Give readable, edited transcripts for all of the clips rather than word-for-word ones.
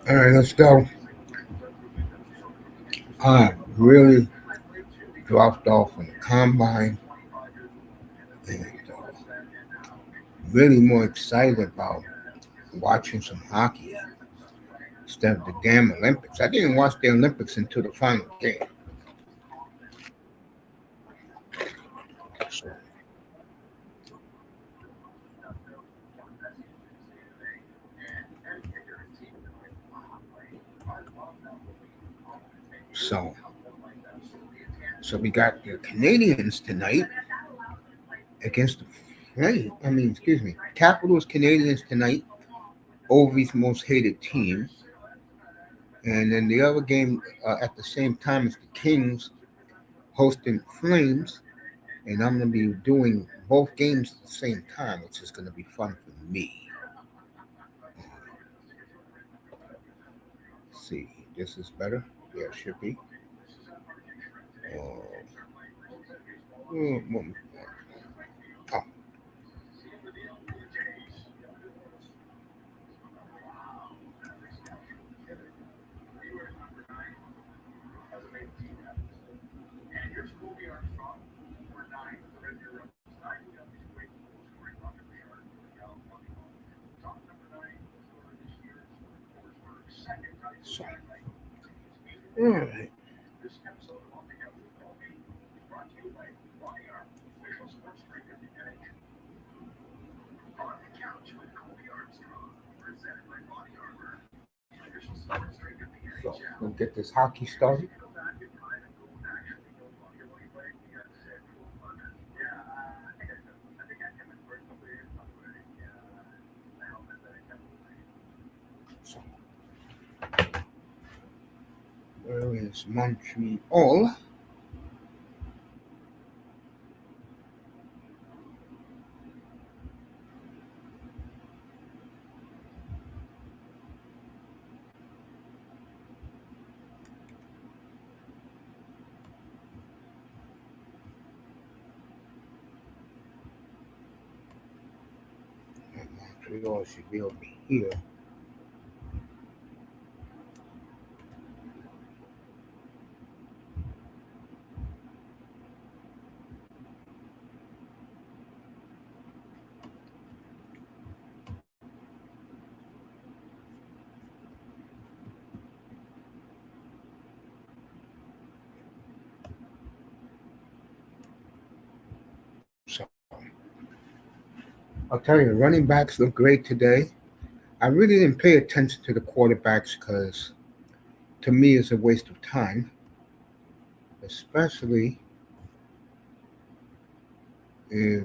All right, let's go. I really dropped off on the combine and really more excited about watching some hockey instead of the damn Olympics. I didn't watch the Olympics until the final game. So, so, so we got the Canadians tonight against the excuse me, Capitals Canadians tonight, Ovi's most hated team. And then the other game at the same time is the Kings hosting Flames. And I'm going to be doing both games at the same time, which is going to be fun for me. Let's see, this is better. Yeah, it should be. Mm, oh, so, all right. So we'll get this hockey started. So, where is Montreal? Montreal should be over here. So I'll tell you, running backs look great today. I really didn't pay attention to the quarterbacks because to me it's a waste of time, especially if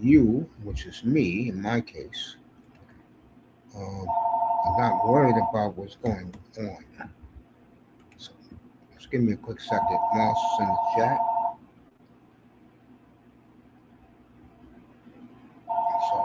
you, which is me in my case, are not worried about what's going on. So just give me a quick second. Moss is in the chat. So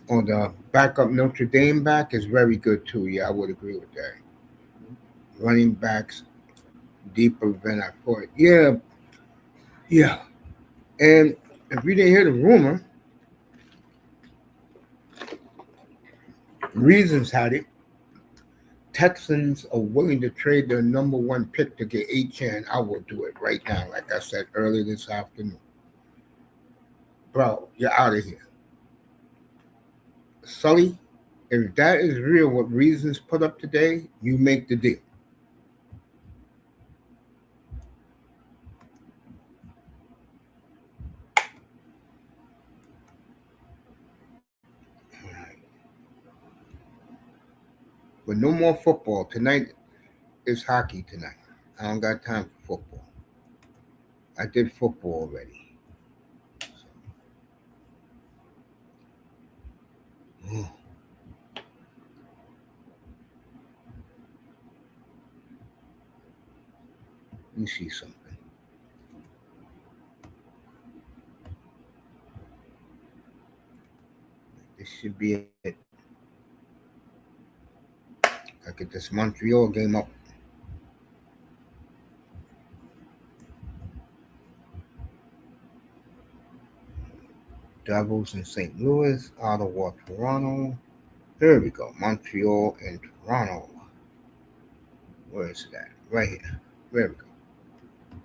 on the backup Notre Dame back is very good too. Yeah, I would agree with that. Running backs deeper than I thought. Yeah, Yeah. And if you didn't hear the rumor, reasons had it. Texans are willing to trade their number one pick to get H.N. I will do it right now, like I said earlier this afternoon. Bro, you're out of here. Sully, if that is real, what reasons put up today, you make the deal. But no more football. Tonight is hockey tonight. I don't got time for football. I did football already. Oh, let me see something. This should be it. I get this Montreal game up. Devils in St. Louis, Ottawa, Toronto. There we go. Montreal and Toronto. Where is that? Right here. There we go.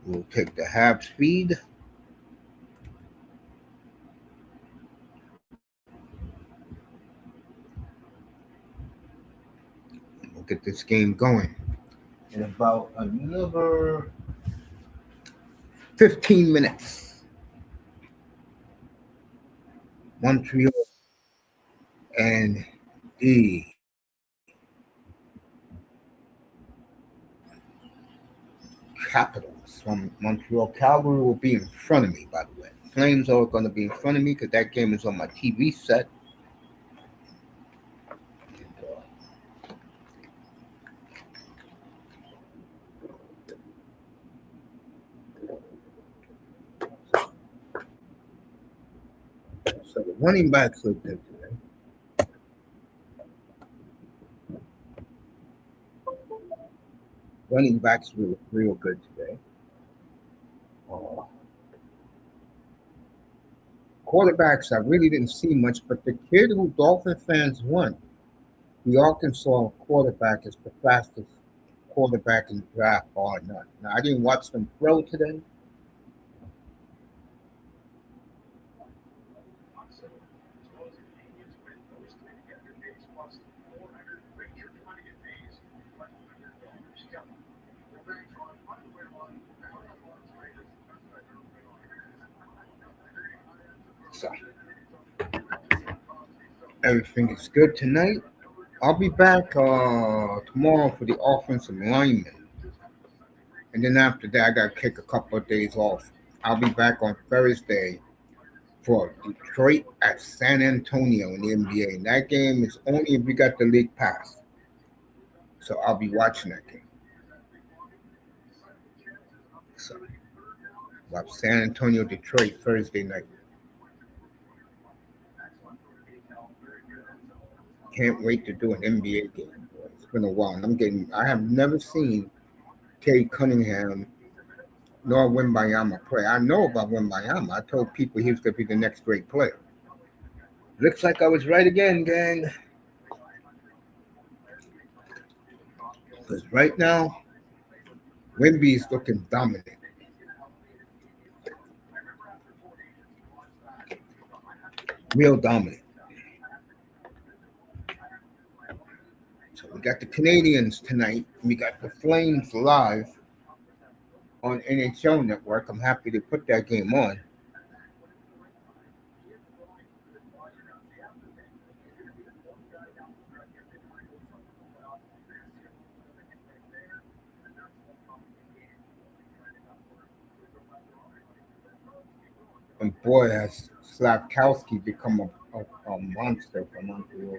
We'll take the half speed. We'll get this game going in about another 15 minutes. Montreal and the Capitals from Montreal. Calgary will be in front of me, by the way. Flames are going to be in front of me because that game is on my TV set. So the running backs look good today. Running backs look real good today. Uh, Quarterbacks, I really didn't see much, but the kid who Dolphin fans won, the Arkansas quarterback, is the fastest quarterback in the draft, bar none. Now, I didn't watch them throw today. So everything is good tonight. I'll be back tomorrow for the offensive lineman. And then after that, I got to take a couple of days off. I'll be back on Thursday for Detroit at San Antonio in the NBA. And that game is only if we got the league pass. So I'll be watching that game. So we'll have San Antonio, Detroit Thursday night. Can't wait to do an NBA game. Boy. It's been a while. I have never seen Terry Cunningham nor Wimbayama play. I know about Wimbayama. I told people he was going to be the next great player. Looks like I was right again, gang. Because right now, Wimby's looking dominant. Real dominant. So we got the Canadians tonight. We got the Flames live on N.H.L network. I'm happy to put that game on. And boy, has Slavkowski become a monster for Montreal.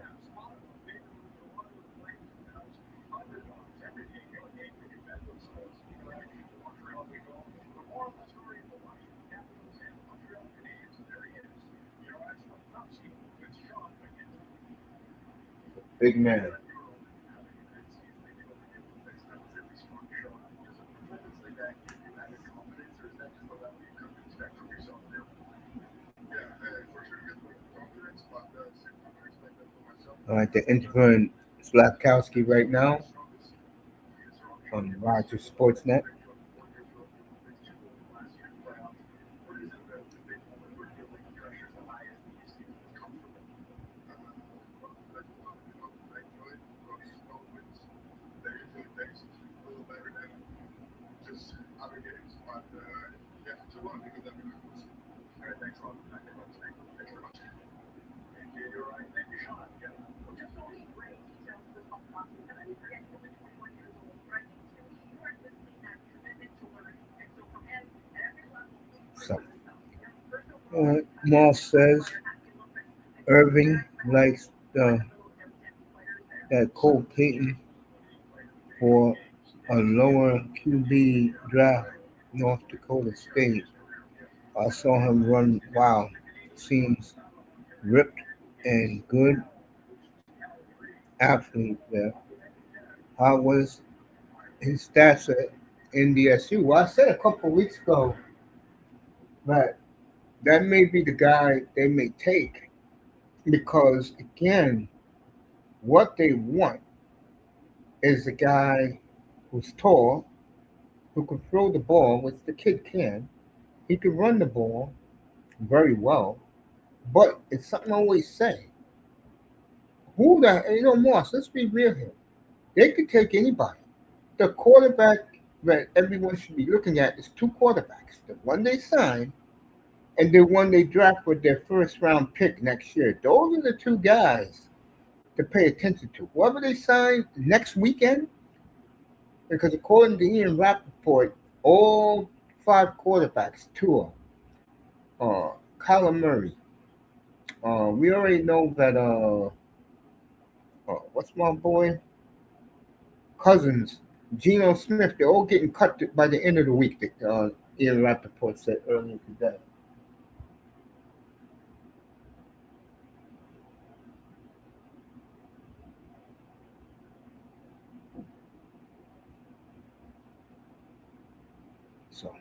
Big man. All right, they're interviewing Slafkowski right now on Rogers Sportsnet. So, Moss says Irving likes that Cole Payton for a lower QB draft, North Dakota State. I saw him run. Wow, seems ripped and good athlete there. How was his stats at NDSU? Well, I said a couple of weeks ago that that may be the guy they may take because, again, what they want is a guy who's tall, who can throw the ball, which the kid can. He can run the ball very well, but it's something I always say. Who the, Moss, let's be real here. They could take anybody. The quarterback that everyone should be looking at is two quarterbacks: the one they signed and the one they draft with their first round pick next year. Those are the two guys to pay attention to. Whoever they sign next weekend, because according to Ian Rappaport, all five quarterbacks, Tua, Kyler Murray, we already know that, what's my boy? Cousins, Geno Smith, they're all getting cut by the end of the week, Ian Rappaport said earlier today. So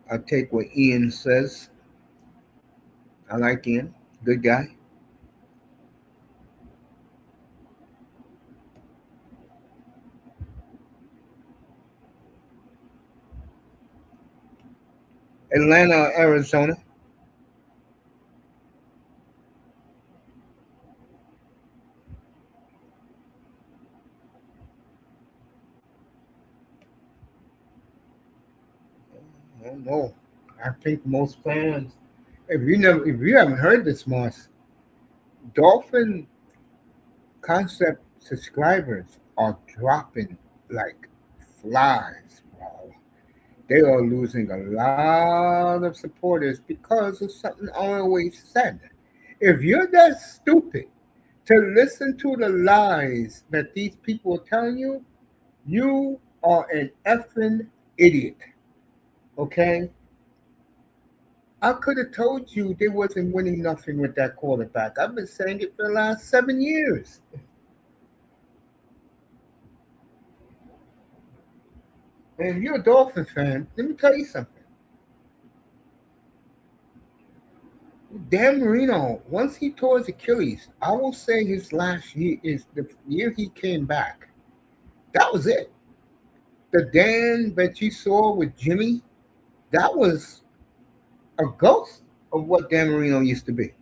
I take what Ian says. I like Ian, good guy. Atlanta, Arizona. I don't know. I think most fans, if you haven't heard this, Moss, Dolphin concept subscribers are dropping like flies, bro. They are losing a lot of supporters because of something I always said. If you're that stupid to listen to the lies that these people are telling you, you are an effing idiot. Okay? I could have told you they wasn't winning nothing with that quarterback. I've been saying it for the last 7 years. And if you're a Dolphin fan, let me tell you something. Dan Marino, once he tore his Achilles, I will say his last year is the year he came back. That was it. The Dan that you saw with Jimmy, that was a ghost of what Dan Marino used to be.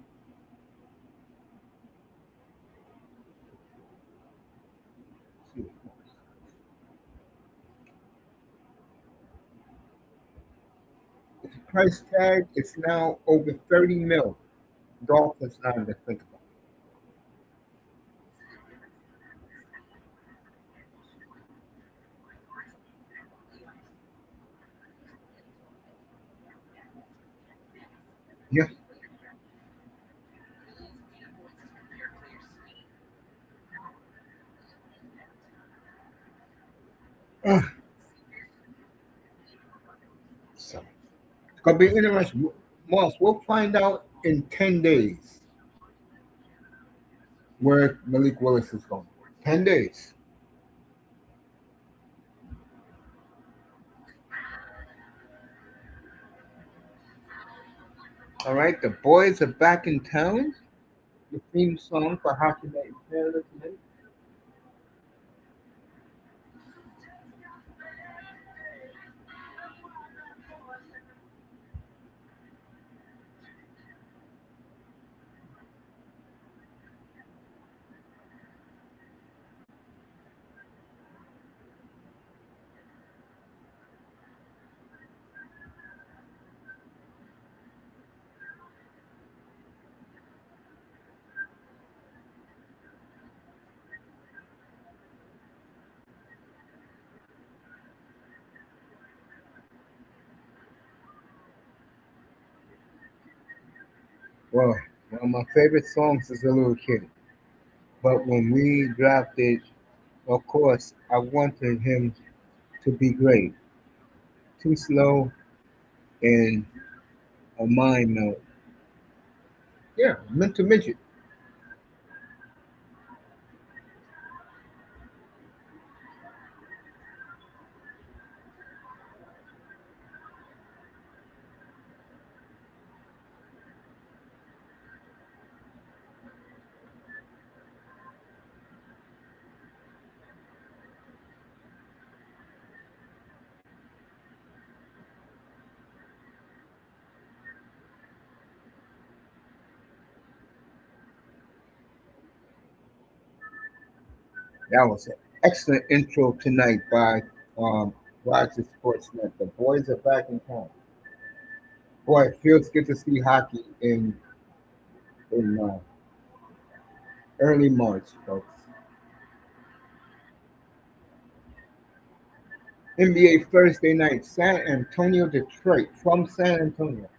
His price tag is now over 30 mil. Dolphins not even think about it. Yeah. So it's gonna be interesting. Moss, we'll find out in 10 days where Malik Willis is going. 10 days. All right, the boys are back in town. the theme song for Hockey Night in Canada tonight. Well, one of my favorite songs as a little kid. But when we drafted, of course, I wanted him to be great. Too slow and a mind melt. Yeah, mental midget. That was an excellent intro tonight by Roger Sportsnet. The boys are back in town. Boy, it feels good to see hockey in early March, folks. NBA Thursday night, San Antonio, Detroit, from San Antonio.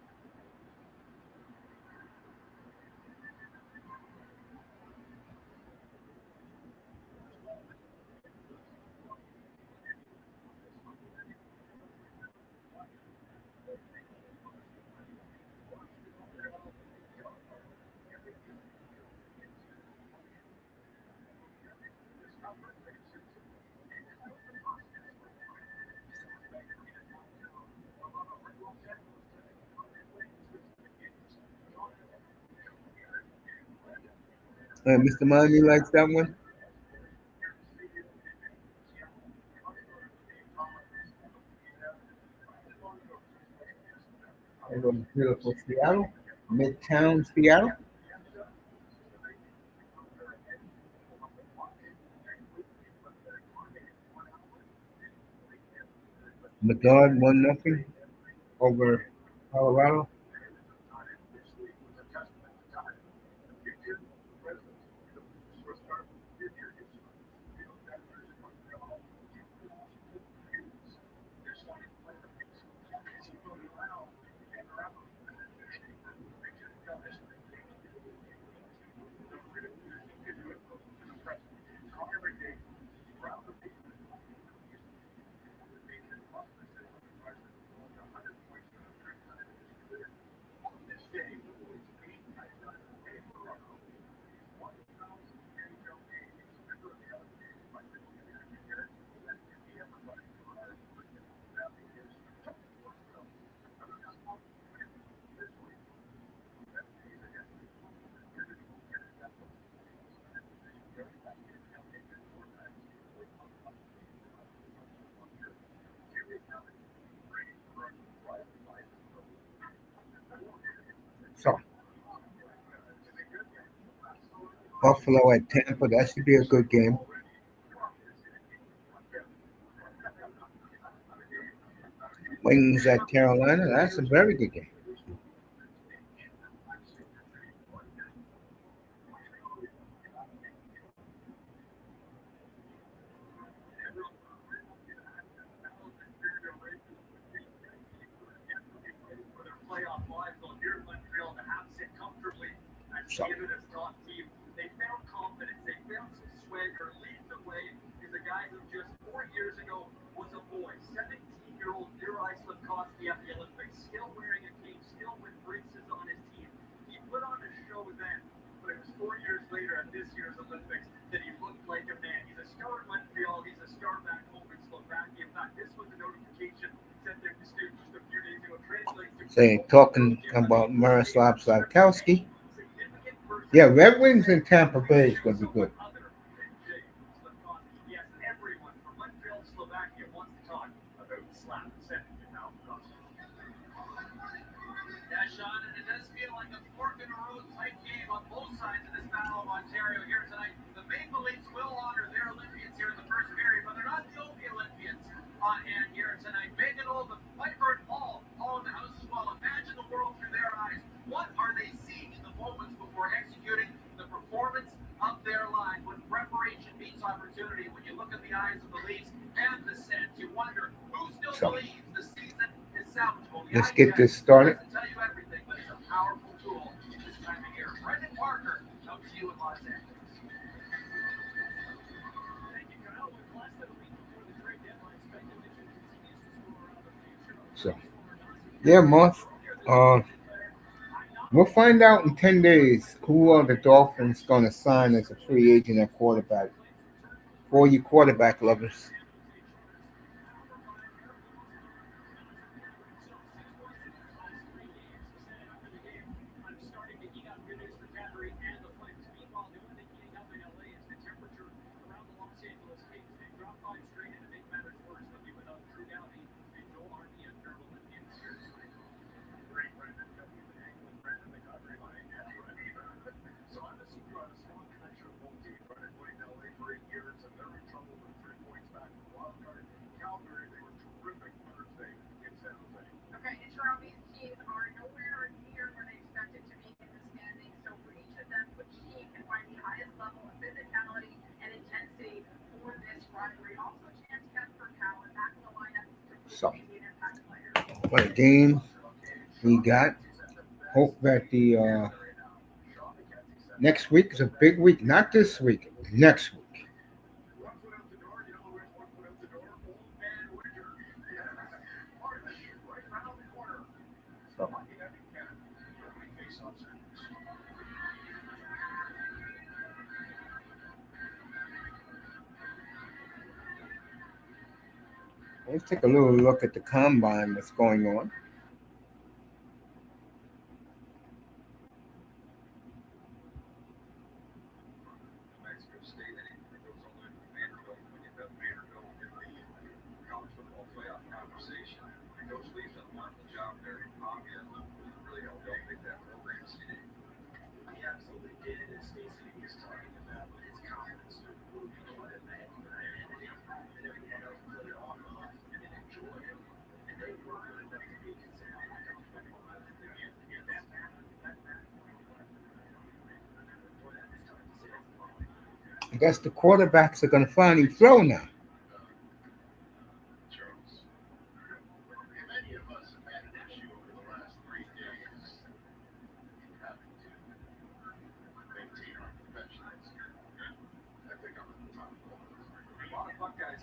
Mr. Miami likes that one. And from beautiful Seattle, Midtown Seattle. Medard 1-0 over Colorado. So Buffalo at Tampa. That should be a good game. Wings at Carolina. That's a very good game. So say talking about Miroslav Slavkowski. Yeah, Red Wings in Tampa Bay is going to be good. So let's get this started. So yeah, month. Uh, we'll find out in 10 days who are the Dolphins going to sign as a free agent at quarterback. For you quarterback lovers. So what a game we got. Hope that the next week is a big week. Not this week, next week. So, let's take a little look at the combine that's going on. I guess the quarterbacks are going to finally throw now.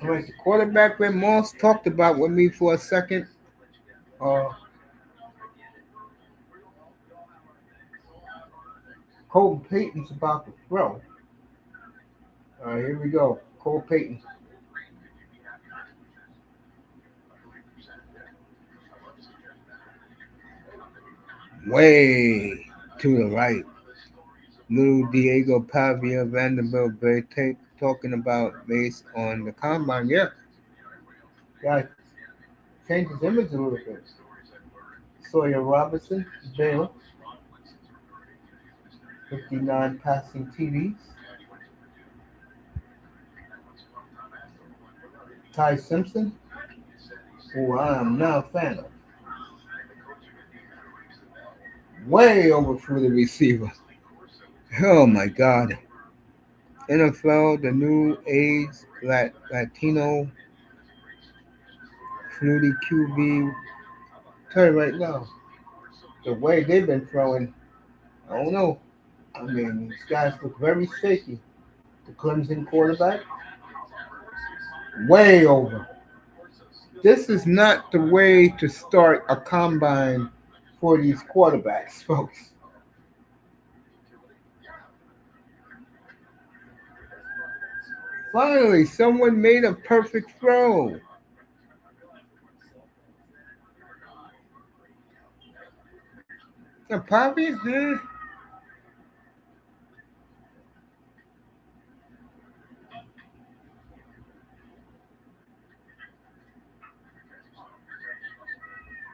All right, the quarterback that Moss talked about with me for a second. Uh, Cole Payton's about to throw. All right, here we go. Cole Payton. Way to the right. Little Diego Pavia Vanderbilt Bay talking about based on the combine. Yeah, yeah, changed his image a little bit. Sawyer Robinson, Baylor, 59 passing TDs. Ty Simpson, who I am now a fan of. Way over for the receiver. Oh my God. NFL, the new age Latino Flutie QB. Tell you right now, the way they've been throwing, I don't know. I mean, these guys look very shaky. The Clemson quarterback, way over. This is not the way to start a combine for these quarterbacks, folks. Finally, someone made a perfect throw. Now, Poppy,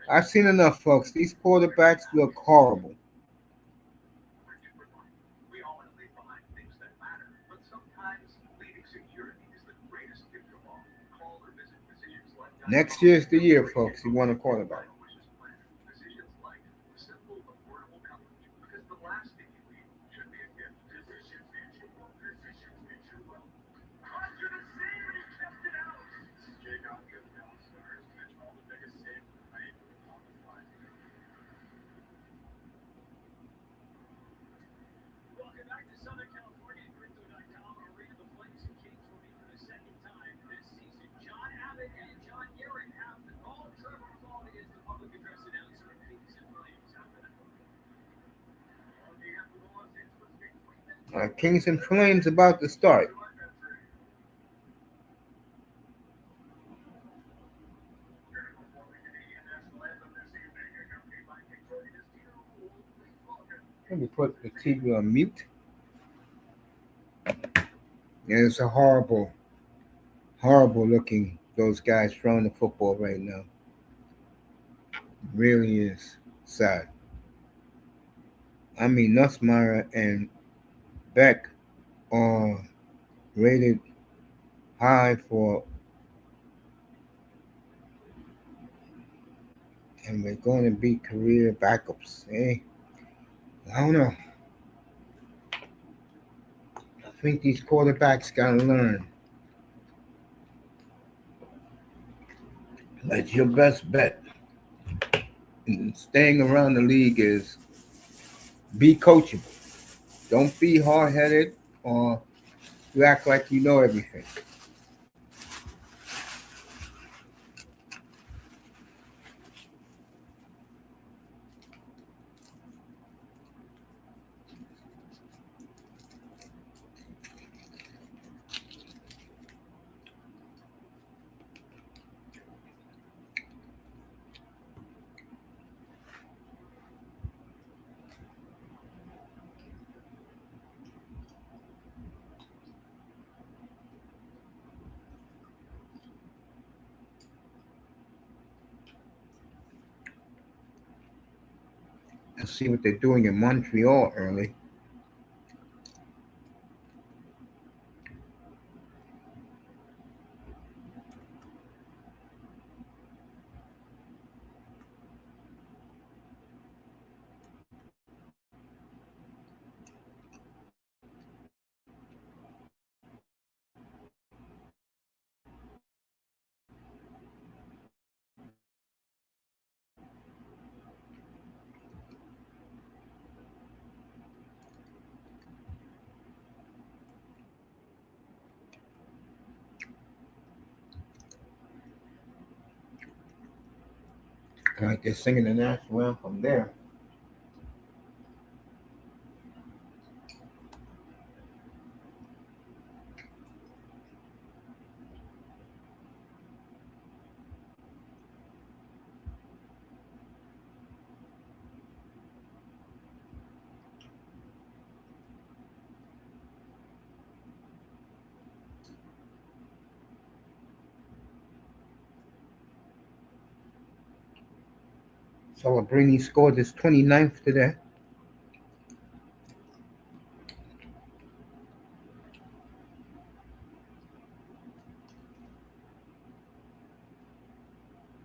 I've seen enough, folks. These quarterbacks look horrible. Next year's the year, folks. You want a quarterback. Kings and Flames about to start. Let me put the TV on mute. It's a horrible, horrible looking those guys throwing the football right now. Really is sad. I mean, Nussmeier and Beck are rated high for, and we're going to be career backups. Eh? I don't know. I think these quarterbacks got to learn. That's your best bet. And staying around the league is be coachable. Don't be hard headed or you act like you know everything. Let's see what they're doing in Montreal early. Like they're singing the national anthem there. Celebrini scored his 29th today.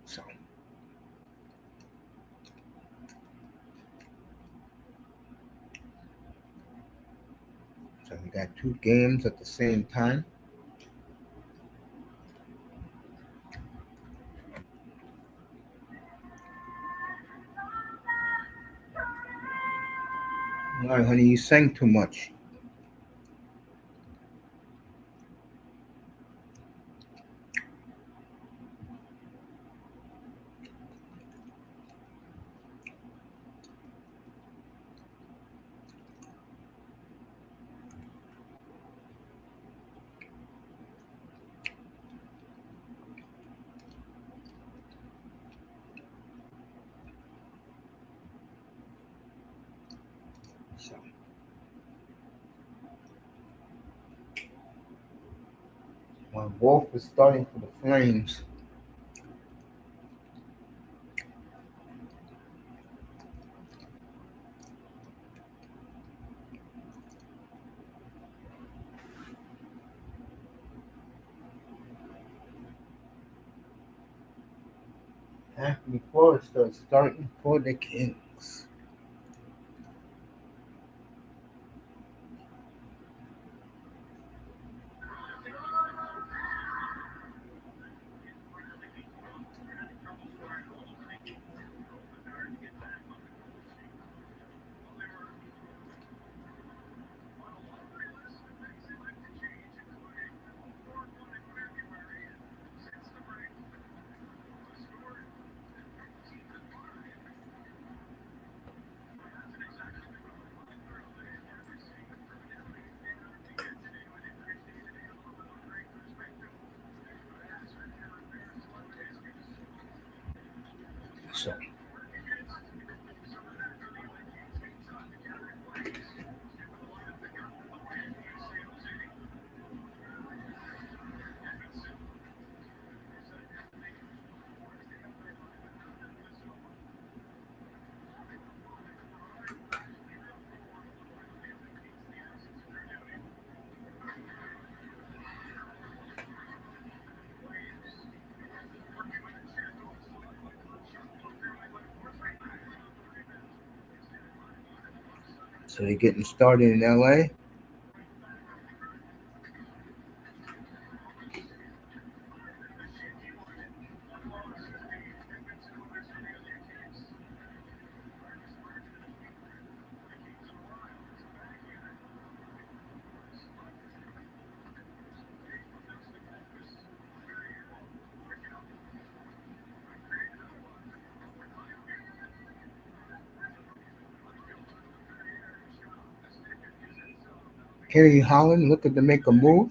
So we got two games at the same time. All right, honey, you sang too much. So while Wolf is starting for the Flames, Anthony Forrester starting for the Kings. So they're getting started in LA. Kenny Holland looking to make a move.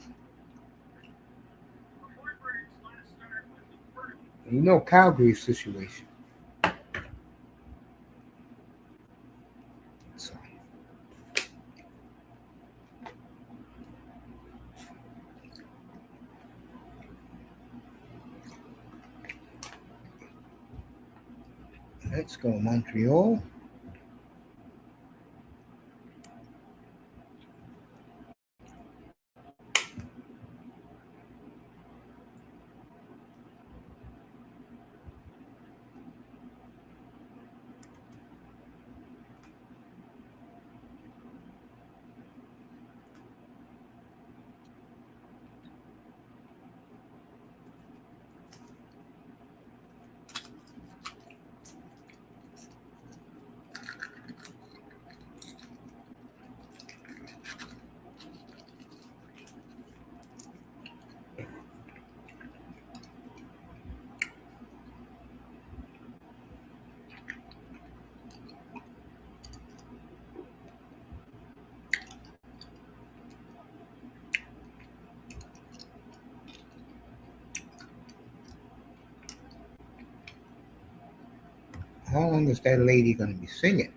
You know Calgary's situation. So let's go Montreal. How long is that lady gonna be singing?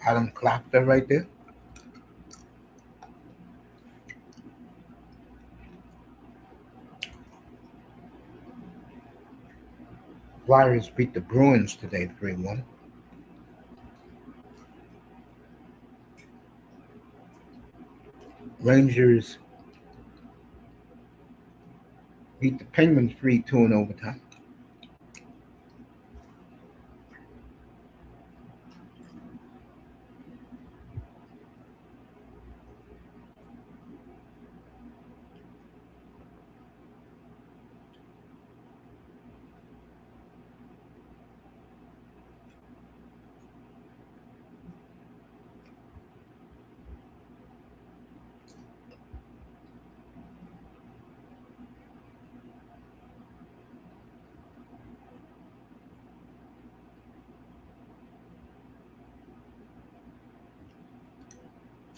Adam Clapter right there. Flyers beat the Bruins today 3-1. Rangers beat the Penguins 3-2 in overtime.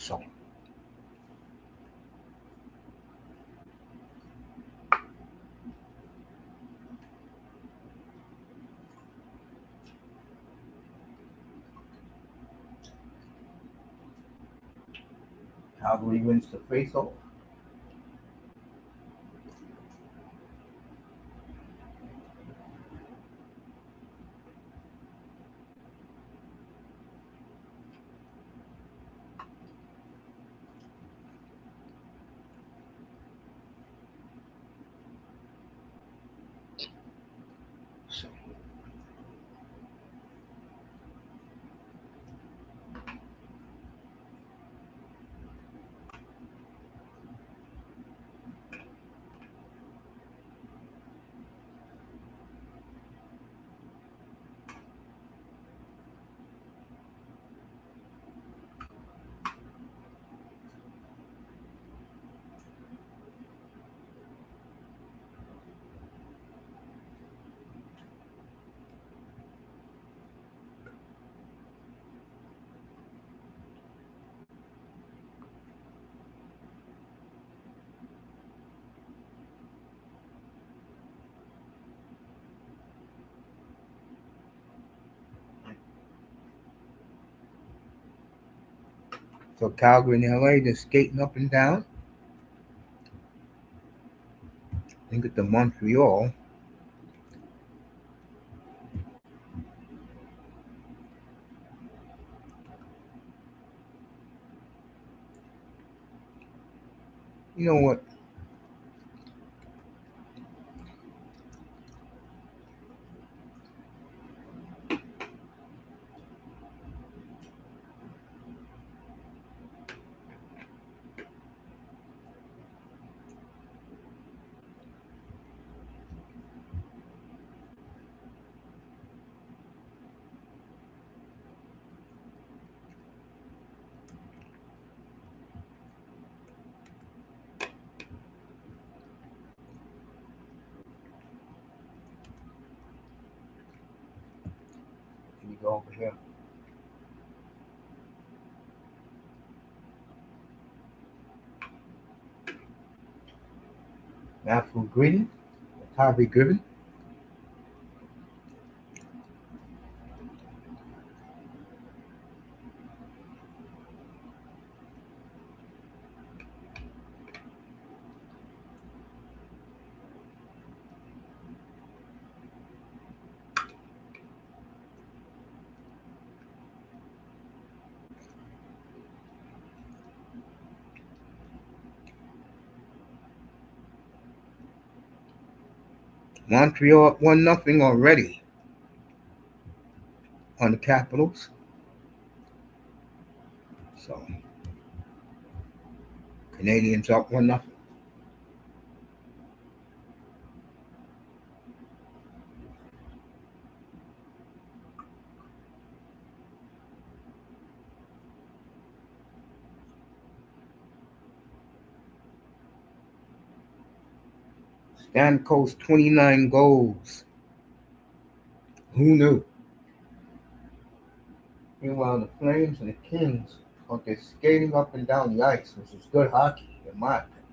So Calgary wins the face-off. So, so Calgary and LA, they're skating up and down. Then get to Montreal. You know what? Let me go over here. Matthew Green, Harvey Griffin. Montreal up 1-0 already on the Capitals. So Canadians up 1-0. Stamkos 29 goals. Who knew? Meanwhile, the Flames and the Kings are just skating up and down the ice, which is good hockey, in my opinion.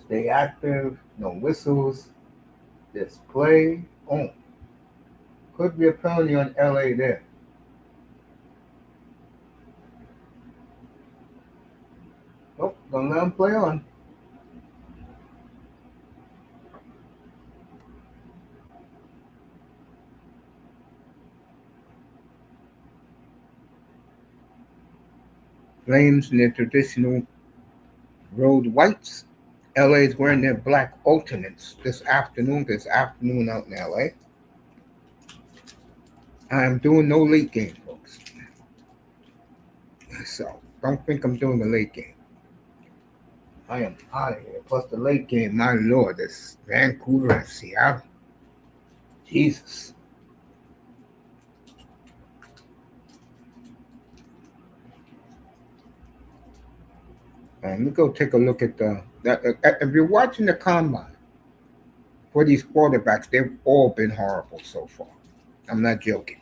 Stay active, no whistles, just play on. Could be a penalty on LA there. Nope, gonna let them play on. Flames in their traditional road whites. LA is wearing their black alternates this afternoon out in LA. I am doing no late game, folks. So don't think I'm doing the late game. I am out of here. Plus the late game, my lord, this Vancouver and Seattle. Jesus. And let me go take a look at if you're watching the combine for these quarterbacks, they've all been horrible so far. I'm not joking.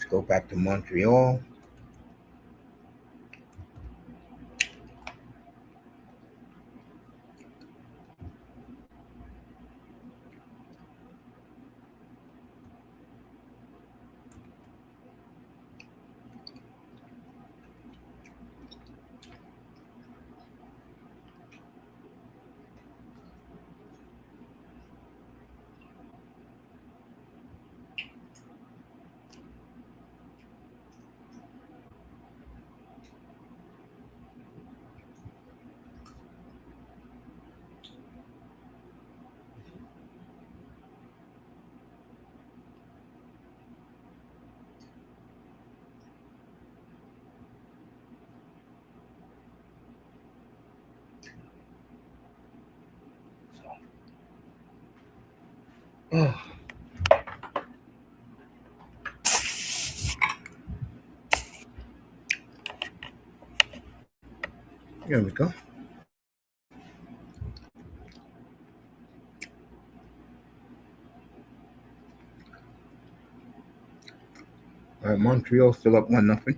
Go back to Montreal. Oh, there we go. All right, Montreal still up 1-0.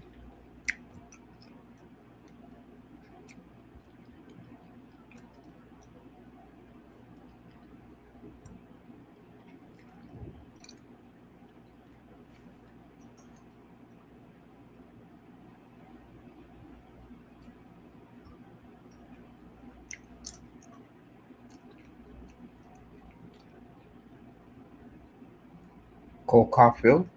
Caufield.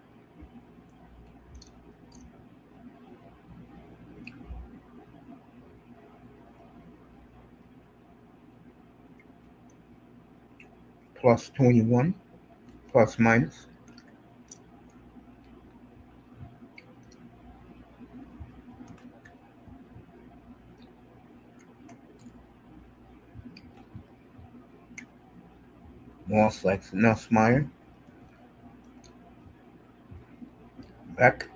Plus 21. Plus minus. Moss likes Nussmeyer. Beck.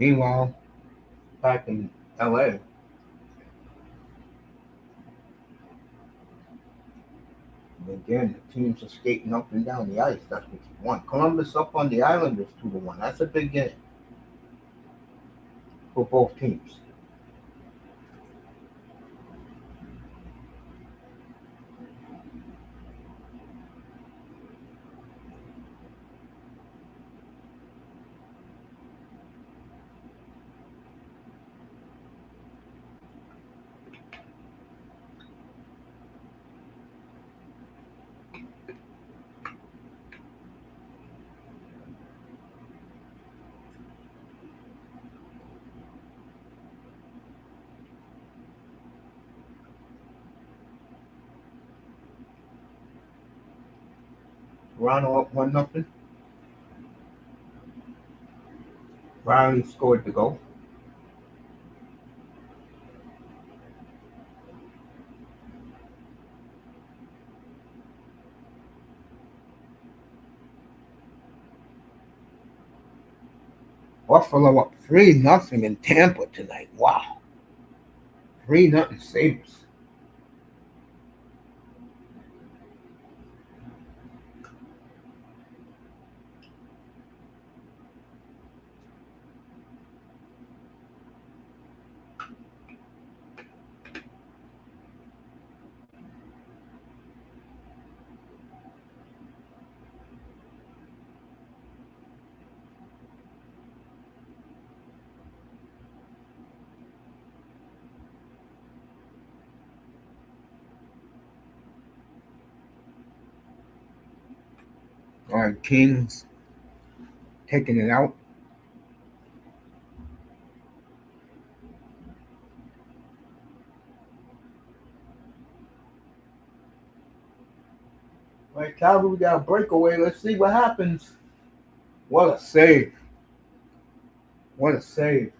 Meanwhile, back in LA, again, the teams are skating up and down the ice. That's what you want. Columbus up on the Islanders 2-1. That's a big game for both teams. Toronto up 1-0. Riley scored the goal. Buffalo up 3-0 in Tampa tonight. Wow. 3-0 Sabres. All right, Kings taking it out. All right, Calgary, we got a breakaway. Let's see what happens. What a save. What a save.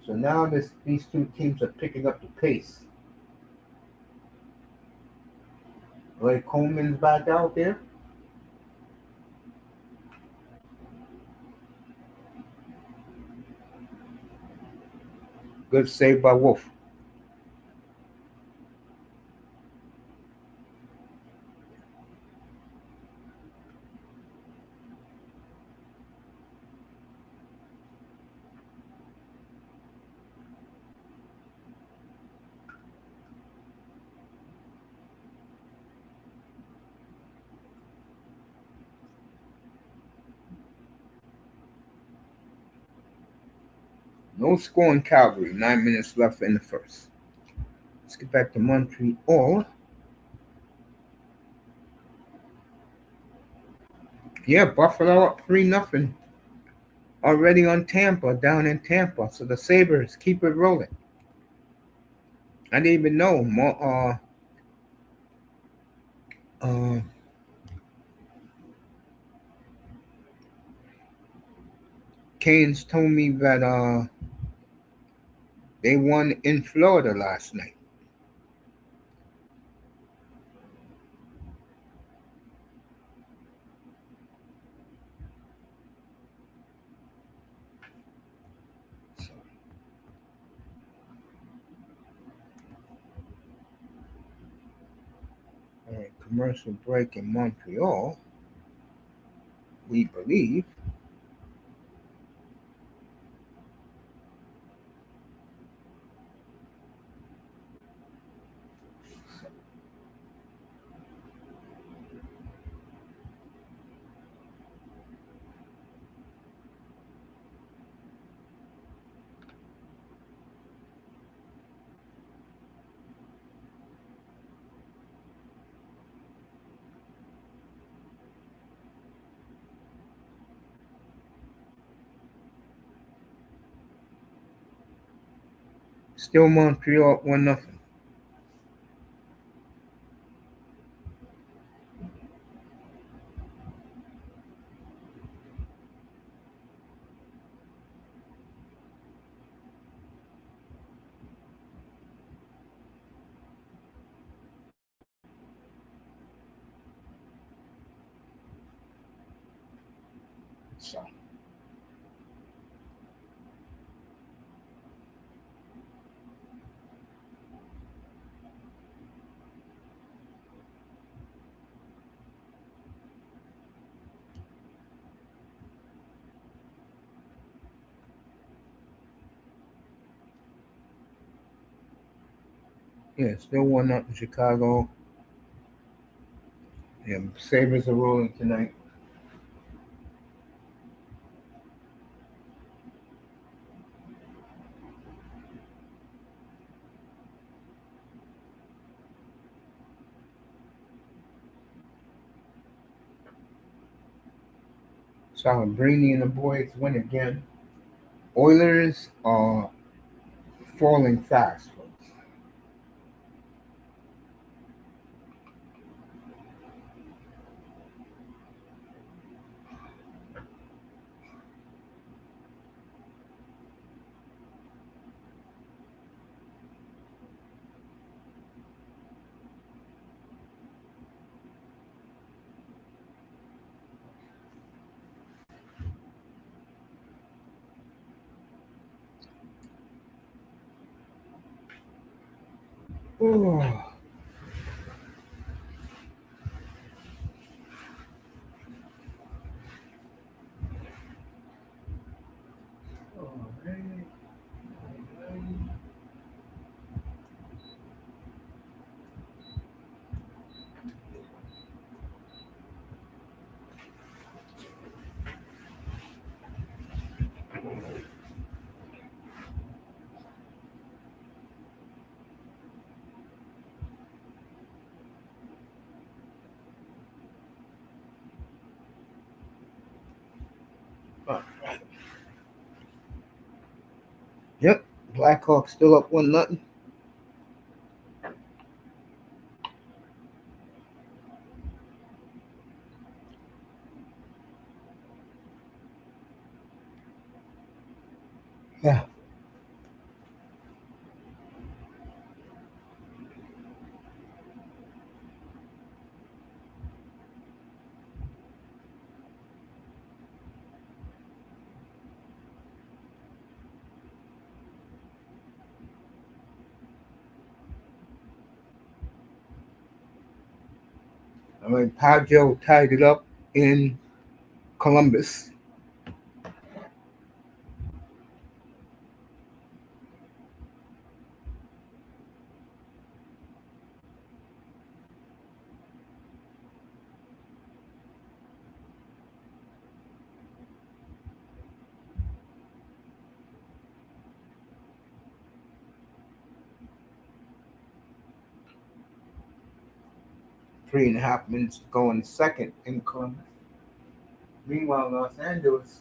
So now these two teams are picking up the pace. Ray Coleman's back out there. Good save by Wolf. No score in Calgary. 9 minutes left in the first. Let's get back to Montreal. Yeah, Buffalo up 3-0 already on Tampa, down in Tampa. So the Sabres keep it rolling. I didn't even know. Uh, Canes told me that they won in Florida last night. So, all right, commercial break in Montreal. We believe. Still Montreal 1-0. So, yeah, still 1-0 in Chicago. Yeah, Sabres are rolling tonight. Celebrini and the boys win again. Oilers are falling fast, folks. Oh, All right. Yep. Blackhawks still up 1-0. Yeah. All right. Pajo tied it up in Columbus. Three and a half minutes to go in the second in Columbus. Meanwhile, Los Angeles.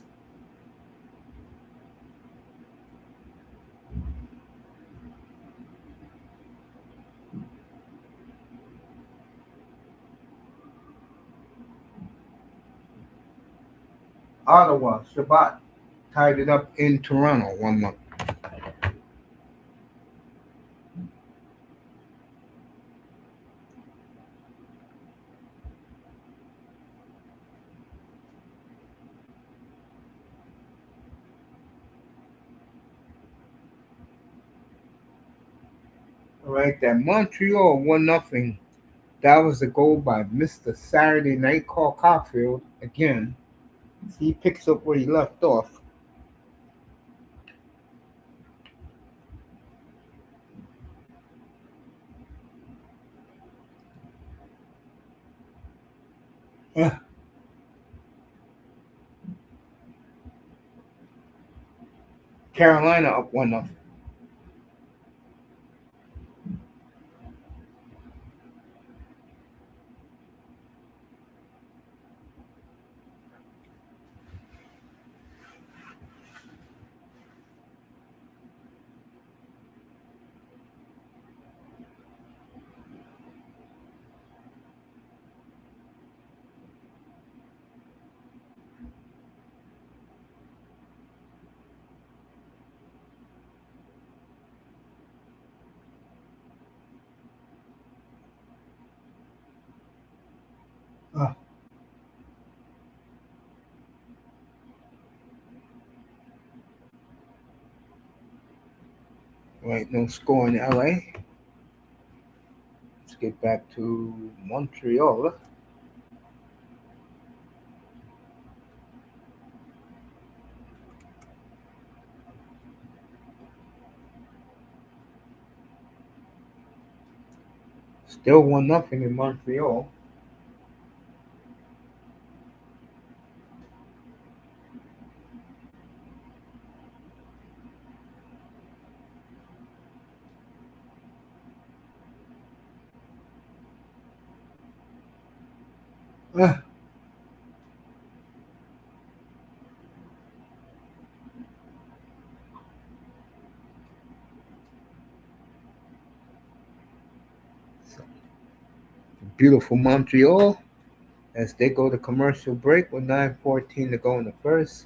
Ottawa, Shabbat tied it up in Toronto 1-1. All right, that Montreal 1-0. That was a goal by Mr. Saturday Night Call Caufield again. He picks up where he left off. Yeah. Carolina up 1-0. Uh, right, no score in LA. Let's get back to Montreal. Still 1-0 in Montreal. Uh, Beautiful Montreal as they go to commercial break with 9:14 to go in the first.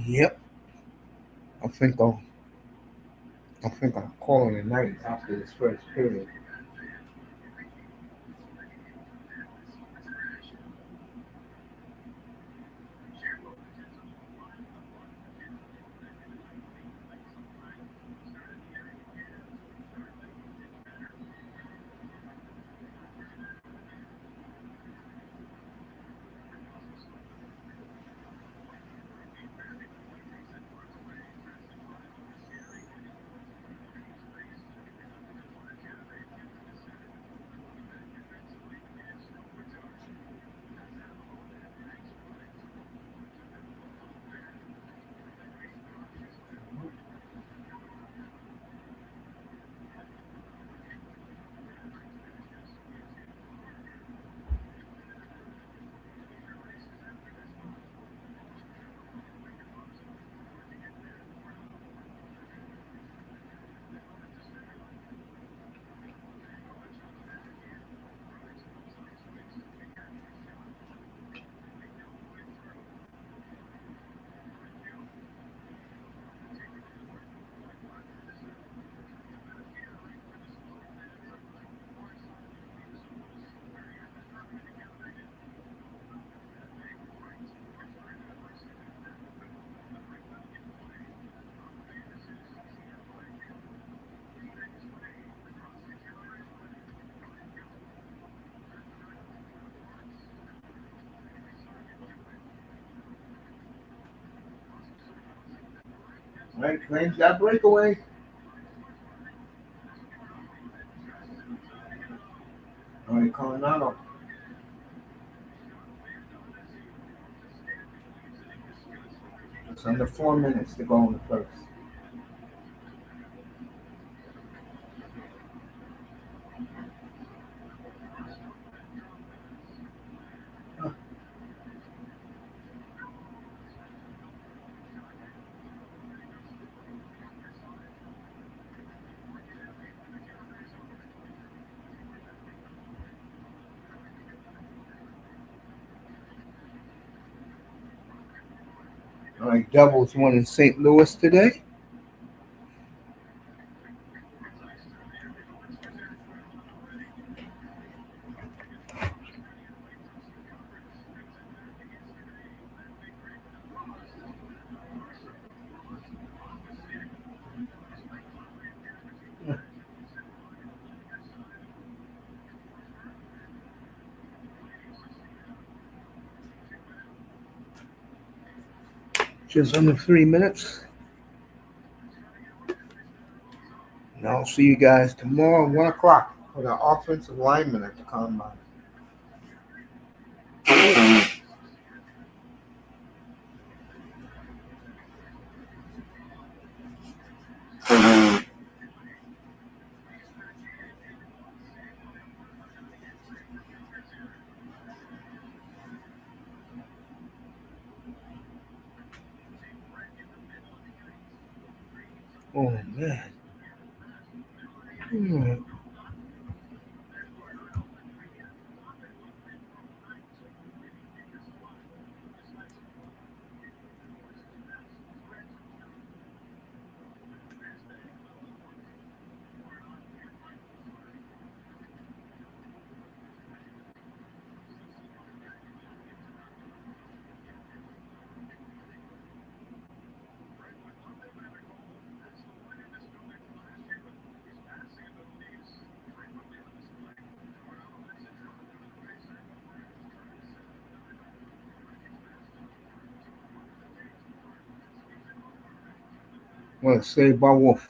Yep. I think I'll I think I'll call it a night after this first period. All right, Flames got breakaway. All right, Coronado. It's under 4 minutes to go in the first. All right, Devils won in St. Louis today. Just under 3 minutes. And I'll see you guys tomorrow at 1 o'clock for the offensive lineman at the combine. Oh, man. Well, saved by Wolf.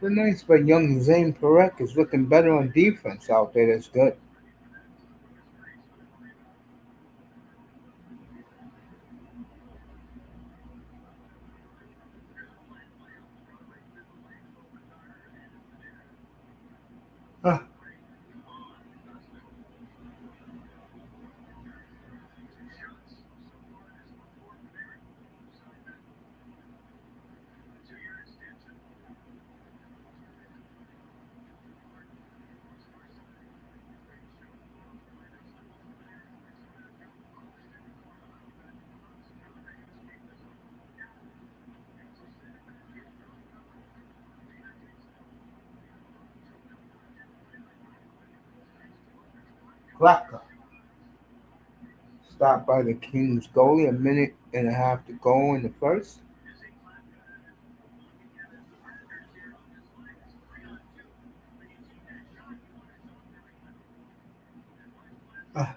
The nice, but young Zane Perek is looking better on defense out there. That's good. Klaka stopped by the Kings goalie. A minute and a half to go in the first. Ah,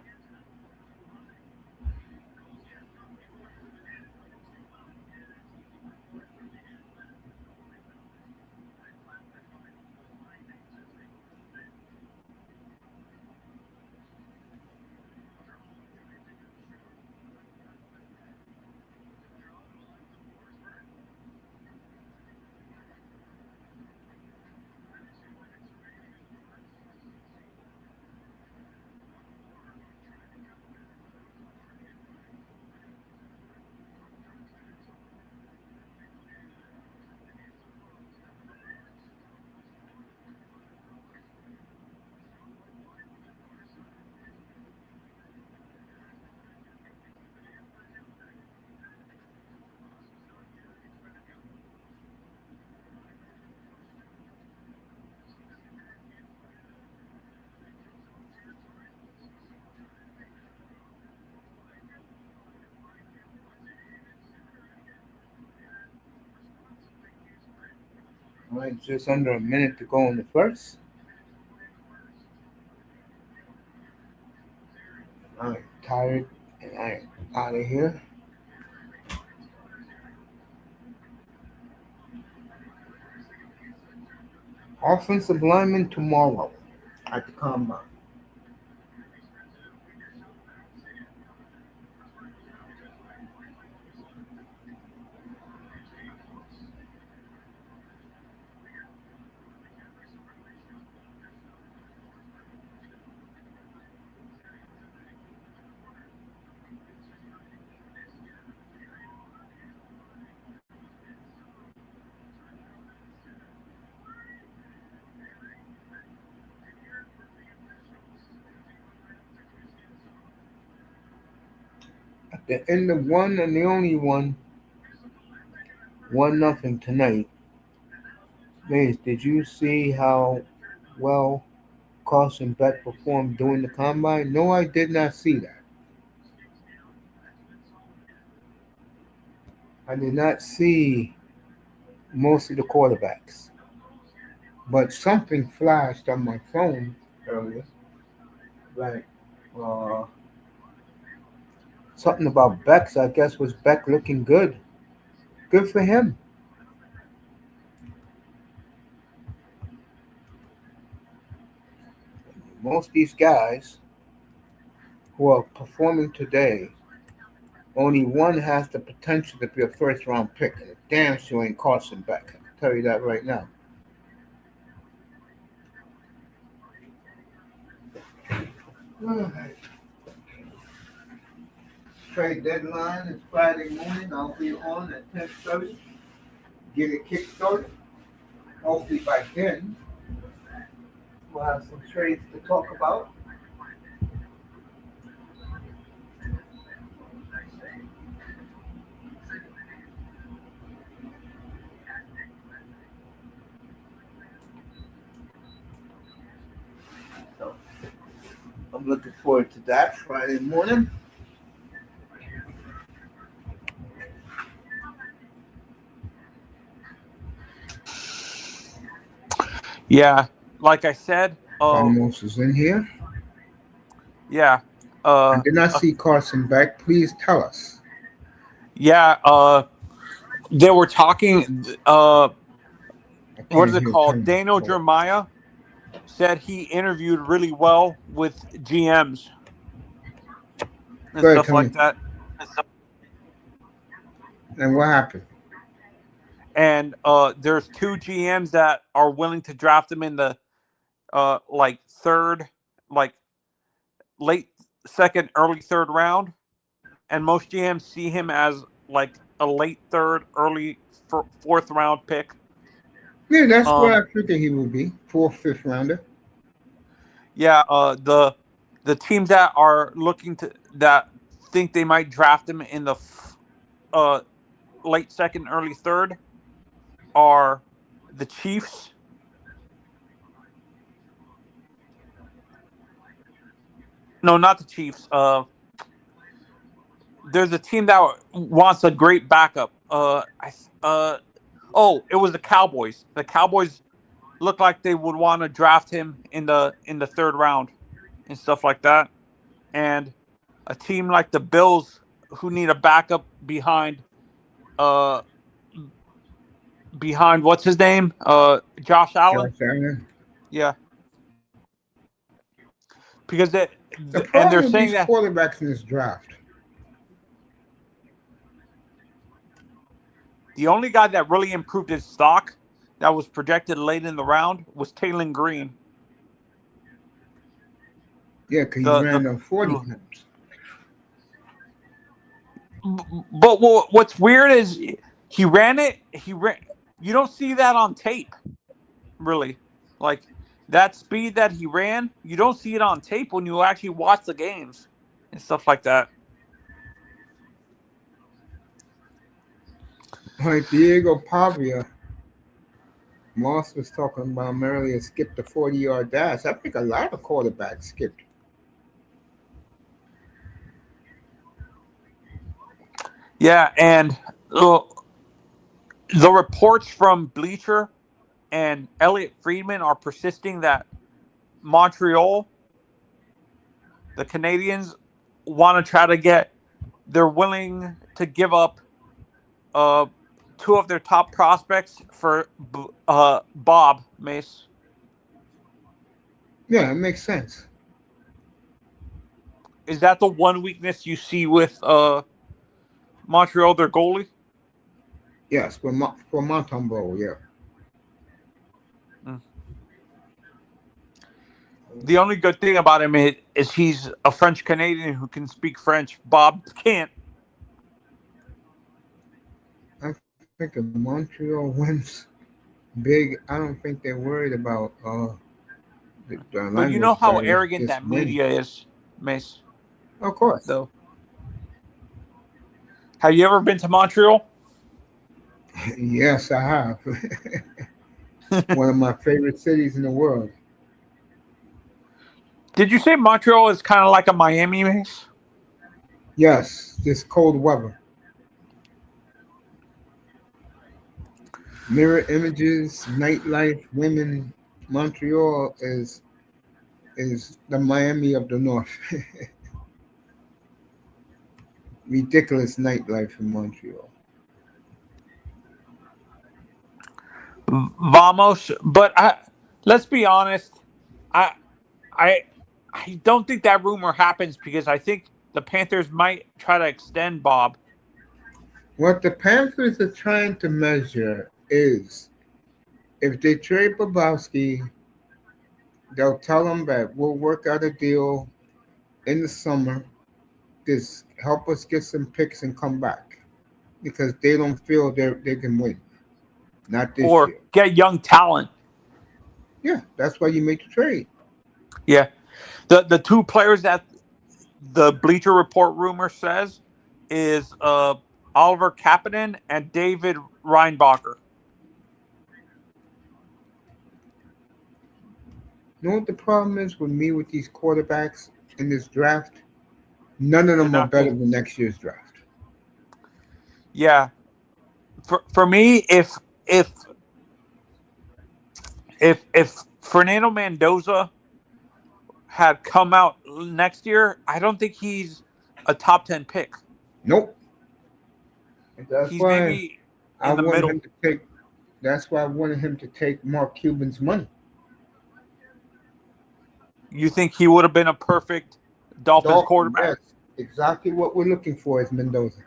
all right, just under a minute to go in the first. I'm tired and I'm out of here. Offensive lineman tomorrow at the combine. At the end of one and the only one, 1-0 tonight. Maze, did you see how well Carson Beck performed during the combine? No, I did not see that. I did not see most of the quarterbacks, but something flashed on my phone earlier, like uh, something about Beck's. I guess was Beck looking good. Good for him. Most of these guys who are performing today, only one has the potential to be a first round pick, and it damn sure ain't Carson Beck. I can tell you that right now. Alright. Trade deadline is Friday morning. I'll be on at 10:30. Get it kick-started. Hopefully by then we'll have some trades to talk about. So I'm looking forward to that Friday morning. Yeah, like I said, Almost is in here. yeah, I did not see Carson Beck. Please tell us. yeah, they were talking. I What is can't it hear. Tell called? me. Daniel Hold Jeremiah said he interviewed really well with GMs and Go ahead, stuff tell me. like that. And what happened? And there's two GMs that are willing to draft him in the like third, like late second, early third round, and most GMs see him as like a late third, early fourth round pick. Yeah, that's where Um, I figured he would be. Fourth, fifth rounder. yeah, the teams that are looking to that think they might draft him in the uh late second, early third are the Chiefs, No, not the Chiefs. There's a team that wants a great backup. It was the Cowboys. The Cowboys look like they would want to draft him in the third round and stuff like that. And a team like the Bills, who need a backup uh behind what's his name, Josh Allen. Josh Allen. Yeah, because The and they're problem with saying these that quarterbacks in this draft, the only guy that really improved his stock that was projected late in the round was Taylor Green. yeah, because he The ran on 40 times. But what's weird is he ran it. You don't see that on tape, really. Like that speed that he ran, you don't see it on tape when you actually watch the games and stuff like that. Like Diego Pavia, Moss was talking about him earlier, skipped the 40-yard dash. I think a lot of quarterbacks skipped. Yeah, and the reports from Bleacher and Elliot Friedman are persisting that Montreal, the Canadians, want to try to get. They're willing to give up two of their top prospects for Bob Mace. Yeah, it makes sense. Is that the one weakness you see with Montreal, their goalie? Yes, for Montembeau, yeah. The only good thing about him is he's a French Canadian who can speak French. Bob can't. I think if Montreal wins big, I don't think they're worried about the But you know language how barrier. arrogant Just that win. media is, Mace. Of course. Though, have you ever been to Montreal? Yes, I have. One of my favorite cities in the world. Did you say Montreal is kind of like a Miami, Mace? Yes, this cold weather. Mirror images, nightlife, women. Montreal is the Miami of the North. Ridiculous nightlife in Montreal. Vamos, but let's be honest. I I I don't think that rumor happens because I think the Panthers might try to extend Bob. What the Panthers are trying to measure is if they trade Bobowski, they'll tell them that we'll work out a deal in the summer. Just help us get some picks and come back because they don't feel they can win. Not this Or year. get young talent. Yeah, that's why you make the trade. Yeah. The two players that the Bleacher Report rumor says is Oliver Kapanen and David Reinbacher. You know what the problem is with me with these quarterbacks in this draft? None of They're them are not better good. than next year's draft. Yeah. For me, if Fernando Mendoza had come out next year, I don't think he's a top 10 pick. Nope. That's He's why maybe I in the wanted middle. him to take. That's why I wanted him to take Mark Cuban's money. You think he would have been a perfect Dolphins Dolphin, quarterback? yes, exactly what we're looking for is Mendoza.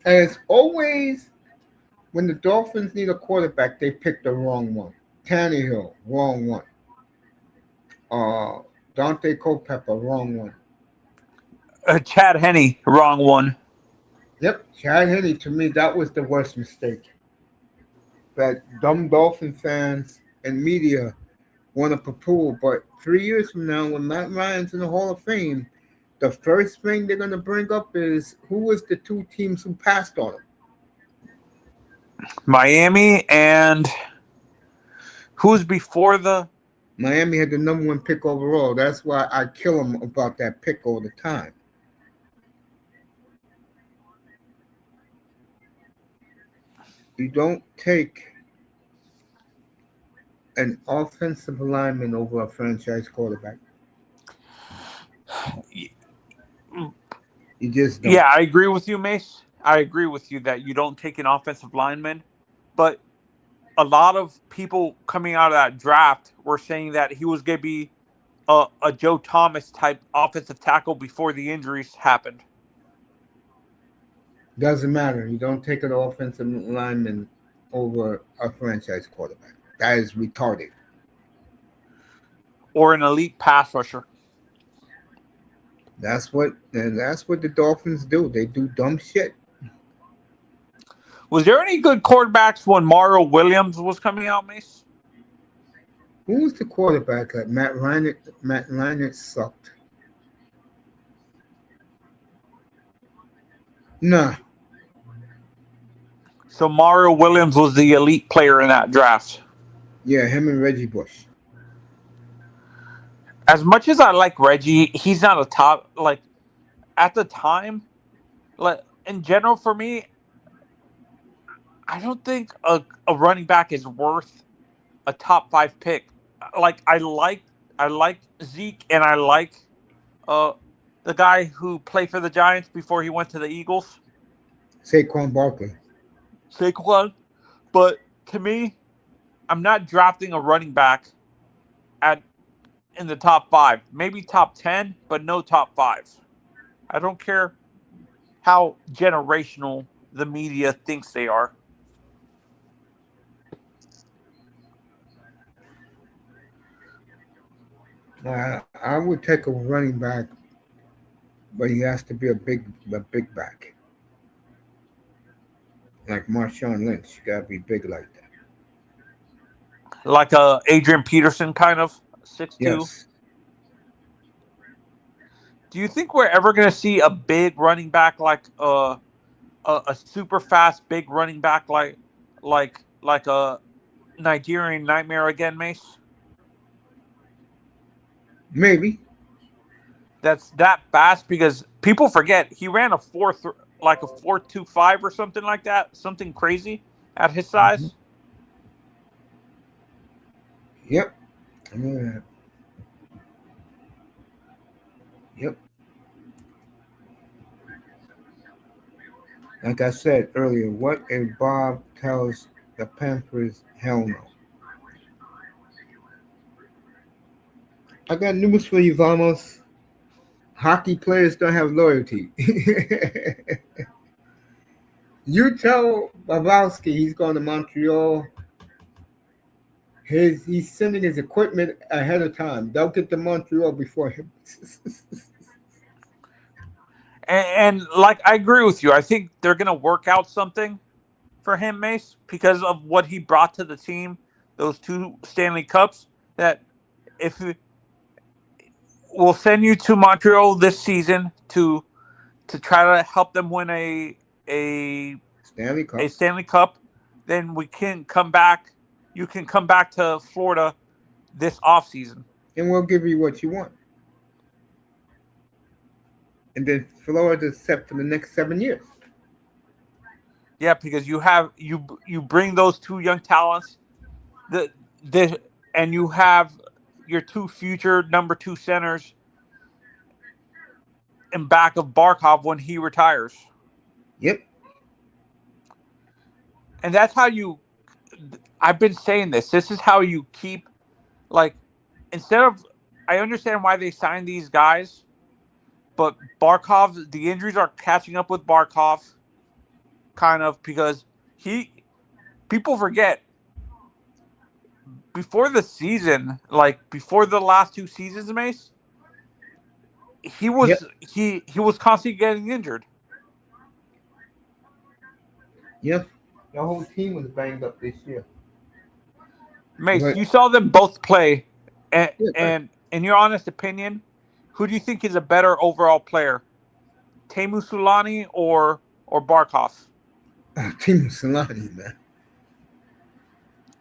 As always, when the Dolphins need a quarterback, they pick the wrong one. Tannehill, wrong one. Uh, Dante Culpepper, wrong one. Chad Henne, wrong one. Yep, Chad Henne, to me, that was the worst mistake. That dumb Dolphin fans and media want to poo-poo. But 3 years from now, when Matt Ryan's in the Hall of Fame, the first thing they're going to bring up is who was the two teams who passed on him? Miami and who's before the Miami had the number one pick overall. That's why I kill them about that pick all the time. You don't take an offensive lineman over a franchise quarterback. You just don't. Yeah, I agree with you, Mace. I agree with you that you don't take an offensive lineman, but a lot of people coming out of that draft were saying that he was going to be a Joe Thomas type offensive tackle before the injuries happened. Doesn't matter. You don't take an offensive lineman over a franchise quarterback. That is retarded. Or an elite pass rusher. That's what the Dolphins do. They do dumb shit. Was there any good quarterbacks when Mario Williams was coming out, Mace? Who was the quarterback? Like Matt Leinart. Matt Leinart sucked. Nah. So Mario Williams was the elite player in that draft. Yeah, him and Reggie Bush. As much as I like Reggie, he's not a top, like, at the time, like, in general for me, I don't think a running back is worth a top 5 pick. Like, I like Zeke, and I like uh the guy who played for the Giants before he went to the Eagles, Saquon Barkley. Saquon. But to me, I'm not drafting a running back at in the top 5, maybe top 10, but no top 5. I don't care how generational the media thinks they are. I would take a running back, but he has to be a big back, like Marshawn Lynch. You gotta be big like that. Like Adrian Peterson kind of 6'2". Yes. Do you think we're ever going to see a big running back like a super fast big running back like a Nigerian Nightmare again, Mace? Maybe. That's that fast because people forget he ran a 4.25 or something like that, something crazy at his Hmm. size. Yep. I know that. Yep. Like I said earlier, what if Bob tells the Panthers hell no? I got news for you, Vamos. Hockey players don't have loyalty. You tell Bobowski he's going to Montreal. He's sending his equipment ahead of time. They'll get to Montreal before him. And like I agree with you. I think they're going to work out something for him, Mace, because of what he brought to the team, those 2 Stanley Cups. That if we'll send you to Montreal this season to try to help them win a Stanley a Cup, Stanley Cup, then we can come back. You can come back to Florida this offseason. and we'll give you what you want. And then Florida's set for the next 7 years. Yeah, because you bring those 2 young talents, the the and you have your 2 future number 2 centers in back of Barkov when he retires. Yep. And that's how you I've been saying this. This is how you keep, like, instead of, I understand why they signed these guys, but Barkov, the injuries are catching up with Barkov kind of because people forget before the season, like before the last 2 seasons, Mace, he Yep. was he was constantly getting injured. Yep. The whole team was banged up this year. Mace, But you saw them both play, and, yeah, right. and in your honest opinion, who do you think is a better overall player, Teemu Sulani or Barkov? Team Solani, man.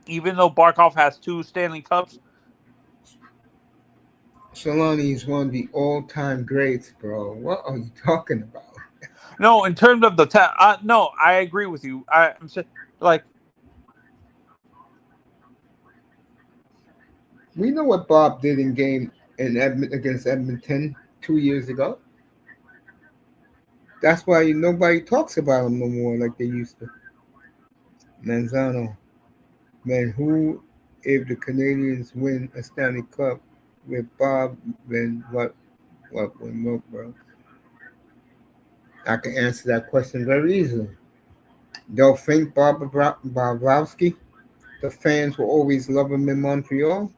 Even though Barkov has 2 Stanley Cups, Solani is one of the all-time greats, bro. What are you talking about? No, in terms of the no, I agree with you. I'm saying like We know what Bob did in game against Edmonton 2 years ago. That's why nobody talks about him no more like they used to. Manzano, man, who if the Canadians win a Stanley Cup with Bob, then what would look, bro? I can answer that question very easily. They'll thank Bobrovsky. The fans will always love him in Montreal,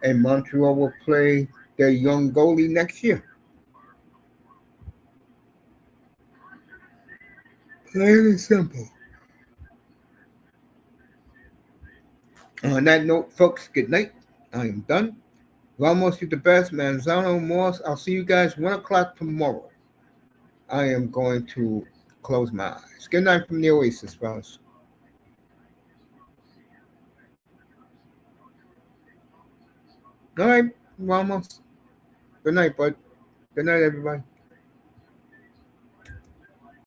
and Montreal will play their young goalie next year. Plain and simple. On that note, folks, good night. I am done. Ramos, you the best. Manzano, Moss, I'll see you guys 1 o'clock tomorrow. I am going to close my eyes. Good night from the Oasis, fellas. All right, Ramos. Good night, bud. Good night, everybody.